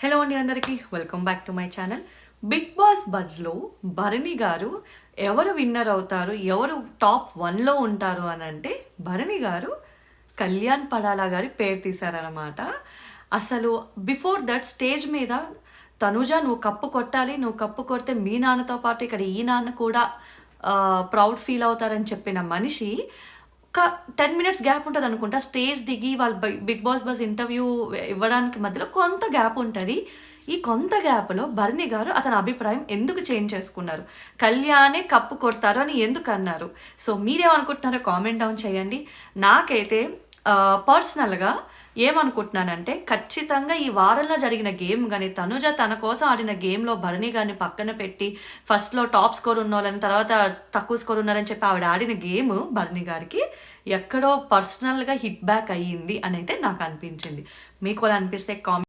Hello అండి అందరికీ welcome back to my channel. Big Boss బజ్లో భరణి గారు ఎవరు విన్నర్ అవుతారు, ఎవరు టాప్ 1లో ఉంటారు అని అంటే భరణి గారు కళ్యాణ్ పడాలా గారి పేరు తీశారనమాట. అసలు బిఫోర్ దట్ స్టేజ్ మీద తనుజ నువ్వు కప్పు కొట్టాలి, నువ్వు కప్పు కొడితే మీ నాన్నతో పాటు ఇక్కడ ఈ నాన్న కూడా ప్రౌడ్ ఫీల్ అవుతారని చెప్పిన మనిషి ఒక 10 మినిట్స్ గ్యాప్ ఉంటుంది అనుకుంటా. స్టేజ్ దిగి వాళ్ళు బిగ్ బాస్ బస్ ఇంటర్వ్యూ ఇవ్వడానికి మధ్యలో కొంత గ్యాప్ ఉంటుంది. ఈ కొంత గ్యాప్లో భరణి గారు అతని అభిప్రాయం ఎందుకు చేంజ్ చేసుకున్నారు, కళ్యాణే కప్పు కొడతారు అని ఎందుకు అన్నారు? సో మీరేమనుకుంటున్నారో కామెంట్ డౌన్ చేయండి. నాకైతే పర్సనల్గా ఏమనుకుంటున్నానంటే ఖచ్చితంగా ఈ వారంలో జరిగిన గేమ్ కానీ తనుజ తన కోసం ఆడిన గేమ్లో భరణి గారిని పక్కన పెట్టి ఫస్ట్లో టాప్ స్కోర్ ఉన్న వాళ్ళని తర్వాత తక్కువ స్కోర్ ఉన్నారని చెప్పి ఆవిడ ఆడిన గేమ్ భరణి గారికి ఎక్కడో పర్సనల్గా హిట్ బ్యాక్ అయ్యింది అని అయితే నాకు అనిపించింది. మీకు అలా అనిపిస్తే కామెంట్